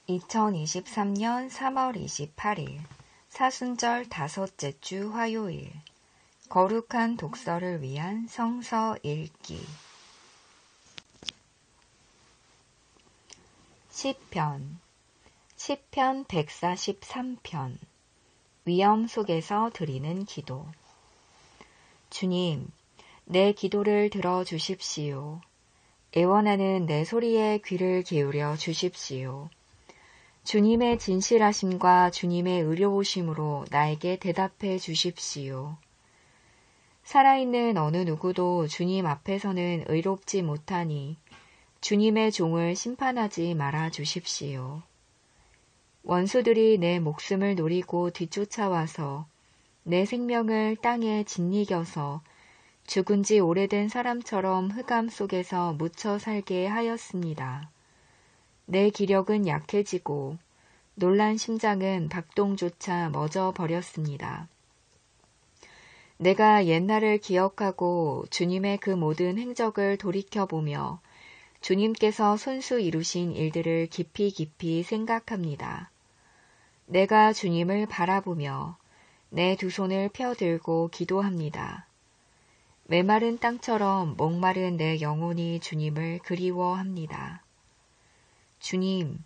2023년 3월 28일 사순절 다섯째 주 화요일 거룩한 독서를 위한 성서 읽기 시편 143편 위험 속에서 드리는 기도 주님, 내 기도를 들어주십시오. 애원하는 내 소리에 귀를 기울여 주십시오. 주님의 진실하심과 주님의 의로우심으로 나에게 대답해 주십시오. 살아있는 어느 누구도 주님 앞에서는 의롭지 못하니 주님의 종을 심판하지 말아 주십시오. 원수들이 내 목숨을 노리고 뒤쫓아와서 내 생명을 땅에 짓이겨서 죽은 지 오래된 사람처럼 흑암 속에서 묻혀 살게 하였습니다. 내 기력은 약해지고 놀란 심장은 박동조차 멎어 버렸습니다. 내가 옛날을 기억하고 주님의 그 모든 행적을 돌이켜보며 주님께서 손수 이루신 일들을 깊이 생각합니다. 내가 주님을 바라보며 내 두 손을 펴들고 기도합니다. 메마른 땅처럼 목마른 내 영혼이 주님을 그리워합니다. 주님,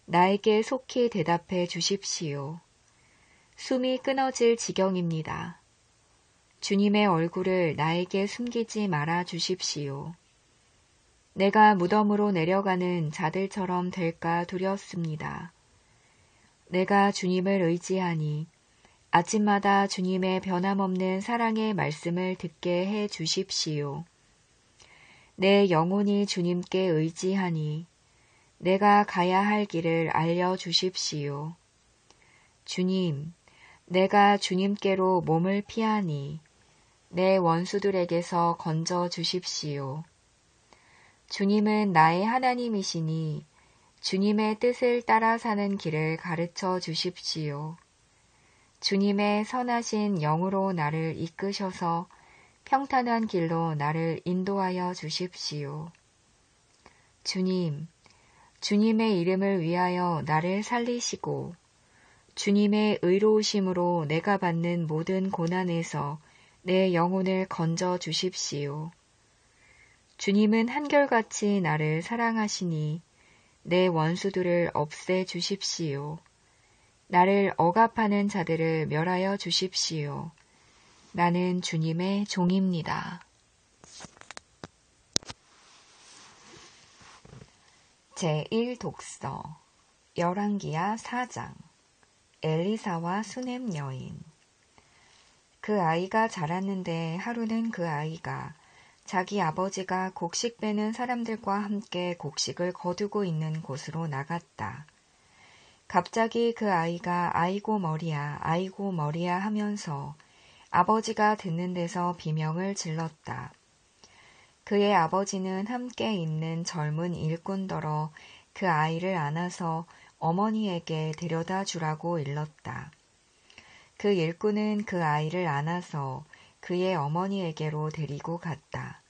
나에게 속히 대답해 주십시오. 숨이 끊어질 지경입니다. 주님의 얼굴을 나에게 숨기지 말아 주십시오. 내가 무덤으로 내려가는 자들처럼 될까 두렵습니다. 내가 주님을 의지하니 아침마다 주님의 변함없는 사랑의 말씀을 듣게 해 주십시오. 내 영혼이 주님께 의지하니 내가 가야 할 길을 알려주십시오. 주님, 내가 주님께로 몸을 피하니 내 원수들에게서 건져 주십시오. 주님은 나의 하나님이시니 주님의 뜻을 따라 사는 길을 가르쳐 주십시오. 주님의 선하신 영으로 나를 이끄셔서 평탄한 길로 나를 인도하여 주십시오. 주님, 주님의 이름을 위하여 나를 살리시고 주님의 의로우심으로 내가 받는 모든 고난에서 내 영혼을 건져 주십시오. 주님은 한결같이 나를 사랑하시니 내 원수들을 없애 주십시오. 나를 억압하는 자들을 멸하여 주십시오. 나는 주님의 종입니다. 제1독서 열왕기하 4장 엘리사와 수넴 여인 그 아이가 자랐는데 하루는 그 아이가 자기 아버지가 곡식 빼는 사람들과 함께 곡식을 거두고 있는 곳으로 나갔다. 갑자기 그 아이가 아이고 머리야 하면서 아버지가 듣는 데서 비명을 질렀다. 그의 아버지는 함께 있는 젊은 일꾼더러 그 아이를 안아서 어머니에게 데려다 주라고 일렀다. 그 일꾼은 그 아이를 안아서 그의 어머니에게로 데리고 갔다.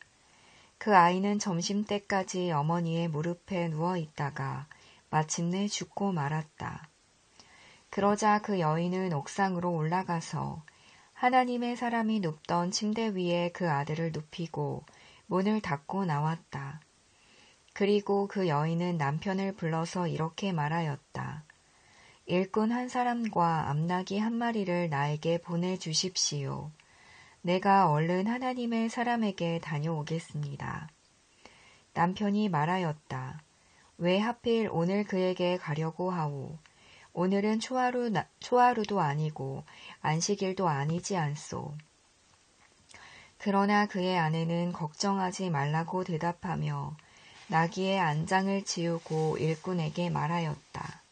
그 아이는 점심때까지 어머니의 무릎에 누워 있다가 마침내 죽고 말았다. 그러자 그 여인은 옥상으로 올라가서 하나님의 사람이 눕던 침대 위에 그 아들을 눕히고 문을 닫고 나왔다. 그리고 그 여인은 남편을 불러서 이렇게 말하였다. 일꾼 한 사람과 암나귀 한 마리를 나에게 보내주십시오. 내가 얼른 하나님의 사람에게 다녀오겠습니다. 남편이 말하였다. 왜 하필 오늘 그에게 가려고 하오? 오늘은 초하루도 아니고 안식일도 아니지 않소. 그러나 그의 아내는 걱정하지 말라고 대답하며 나귀의 안장을 지우고 일꾼에게 말하였다.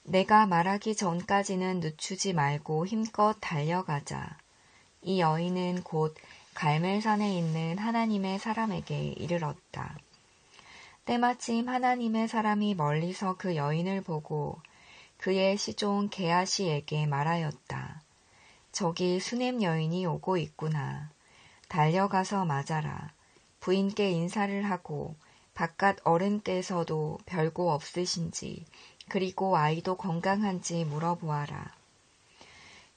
내가 말하기 전까지는 늦추지 말고 힘껏 달려가자. 이 여인은 곧 갈멜산에 있는 하나님의 사람에게 이르렀다. 때마침 하나님의 사람이 멀리서 그 여인을 보고 그의 시종 게하시에게 말하였다. 저기 수넴 여인이 오고 있구나. 달려가서 맞아라. 부인께 인사를 하고 바깥 어른께서도 별거 없으신지 그리고 아이도 건강한지 물어보아라.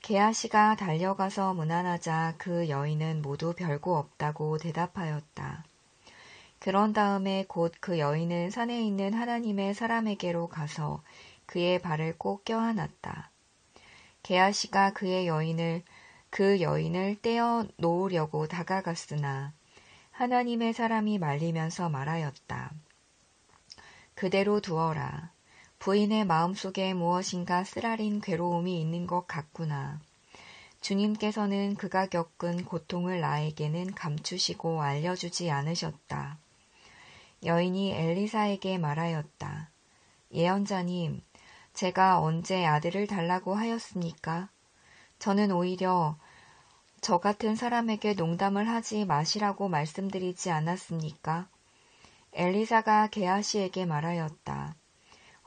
게하시가 달려가서 문안하자 그 여인은 모두 별거 없다고 대답하였다. 그런 다음에 곧 그 여인은 산에 있는 하나님의 사람에게로 가서 그의 발을 꼭 껴안았다. 게하시가 그 여인을 떼어 놓으려고 다가갔으나 하나님의 사람이 말리면서 말하였다. 그대로 두어라. 부인의 마음속에 무엇인가 쓰라린 괴로움이 있는 것 같구나. 주님께서는 그가 겪은 고통을 나에게는 감추시고 알려주지 않으셨다. 여인이 엘리사에게 말하였다. 예언자님, 제가 언제 아들을 달라고 하였습니까? 저는 오히려 저 같은 사람에게 농담을 하지 마시라고 말씀드리지 않았습니까? 엘리사가 게하시에게 말하였다.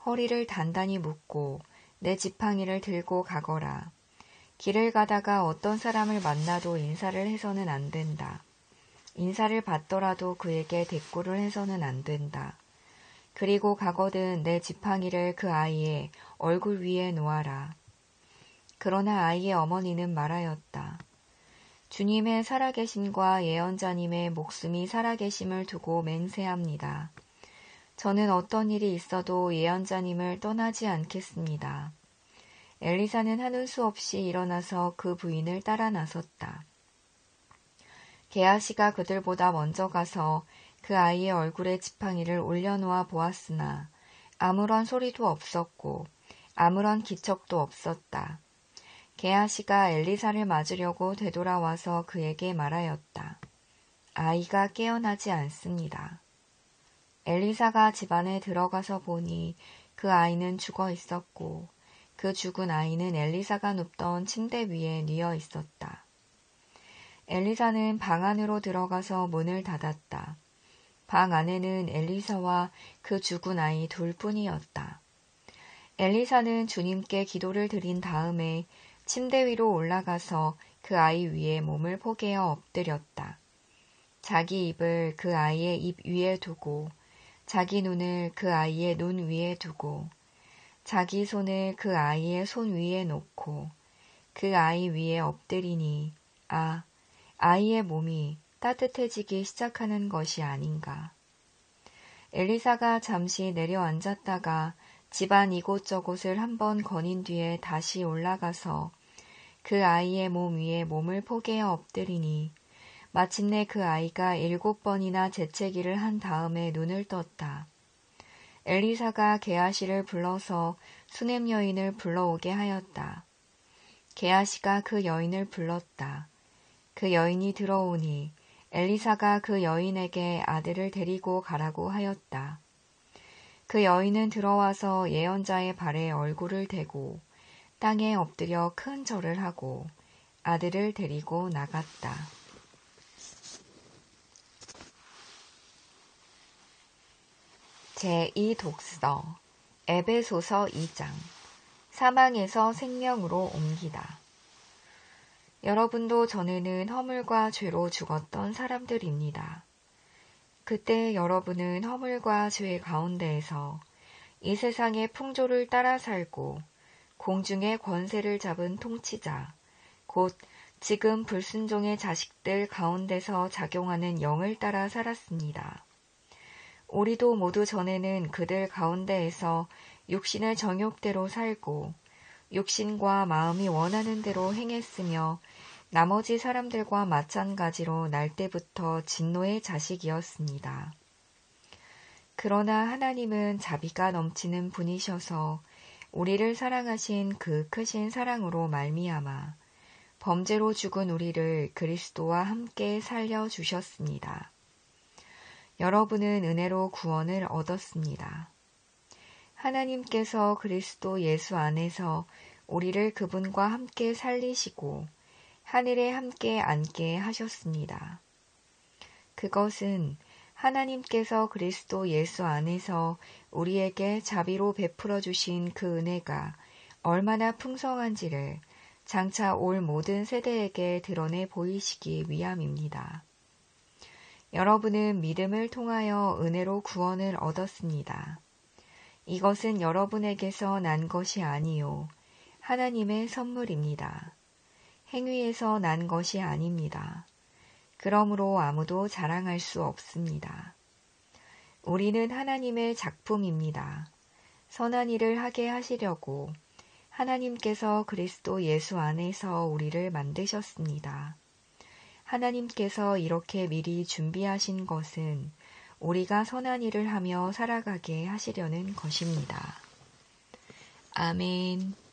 허리를 단단히 묶고 내 지팡이를 들고 가거라. 길을 가다가 어떤 사람을 만나도 인사를 해서는 안 된다. 인사를 받더라도 그에게 대꾸를 해서는 안 된다. 그리고 가거든 내 지팡이를 그 아이의 얼굴 위에 놓아라. 그러나 아이의 어머니는 말하였다. 주님의 살아계심과 예언자님의 목숨이 살아계심을 두고 맹세합니다. 저는 어떤 일이 있어도 예언자님을 떠나지 않겠습니다. 엘리사는 하는 수 없이 일어나서 그 부인을 따라 나섰다. 게하시가 그들보다 먼저 가서 그 아이의 얼굴에 지팡이를 올려놓아 보았으나 아무런 소리도 없었고 아무런 기척도 없었다. 게하시가 엘리사를 맞으려고 되돌아와서 그에게 말하였다. 아이가 깨어나지 않습니다. 엘리사가 집 안에 들어가서 보니 그 아이는 죽어 있었고 그 죽은 아이는 엘리사가 눕던 침대 위에 뉘어 있었다. 엘리사는 방 안으로 들어가서 문을 닫았다. 방 안에는 엘리사와 그 죽은 아이 둘뿐이었다. 엘리사는 주님께 기도를 드린 다음에 침대 위로 올라가서 그 아이 위에 몸을 포개어 엎드렸다. 자기 입을 그 아이의 입 위에 두고 자기 눈을 그 아이의 눈 위에 두고 자기 손을 그 아이의 손 위에 놓고 그 아이 위에 엎드리니 아이의 몸이 따뜻해지기 시작하는 것이 아닌가. 엘리사가 잠시 내려앉았다가 집안 이곳저곳을 한번 거닌 뒤에 다시 올라가서 그 아이의 몸 위에 몸을 포개어 엎드리니 마침내 그 아이가 7번이나 재채기를 한 다음에 눈을 떴다. 엘리사가 게하시를 불러서 수넴 여인을 불러오게 하였다. 게하시가 그 여인을 불렀다. 그 여인이 들어오니 엘리사가 그 여인에게 아들을 데리고 가라고 하였다. 그 여인은 들어와서 예언자의 발에 얼굴을 대고 땅에 엎드려 큰 절을 하고 아들을 데리고 나갔다. 제2독서 에베소서 2장 사망에서 생명으로 옮기다. 여러분도 전에는 허물과 죄로 죽었던 사람들입니다. 그때 여러분은 허물과 죄 가운데에서 이 세상의 풍조를 따라 살고 공중의 권세를 잡은 통치자, 곧 지금 불순종의 자식들 가운데서 작용하는 영을 따라 살았습니다. 우리도 모두 전에는 그들 가운데에서 육신의 정욕대로 살고 육신과 마음이 원하는 대로 행했으며 나머지 사람들과 마찬가지로 날 때부터 진노의 자식이었습니다. 그러나 하나님은 자비가 넘치는 분이셔서 우리를 사랑하신 그 크신 사랑으로 말미암아 범죄로 죽은 우리를 그리스도와 함께 살려주셨습니다. 여러분은 은혜로 구원을 얻었습니다. 하나님께서 그리스도 예수 안에서 우리를 그분과 함께 살리시고 하늘에 함께 앉게 하셨습니다. 그것은 하나님께서 그리스도 예수 안에서 우리에게 자비로 베풀어 주신 그 은혜가 얼마나 풍성한지를 장차 올 모든 세대에게 드러내 보이시기 위함입니다. 여러분은 믿음을 통하여 은혜로 구원을 얻었습니다. 이것은 여러분에게서 난 것이 아니요 하나님의 선물입니다. 행위에서 난 것이 아닙니다. 그러므로 아무도 자랑할 수 없습니다. 우리는 하나님의 작품입니다. 선한 일을 하게 하시려고 하나님께서 그리스도 예수 안에서 우리를 만드셨습니다. 하나님께서 이렇게 미리 준비하신 것은 우리가 선한 일을 하며 살아가게 하시려는 것입니다. 아멘.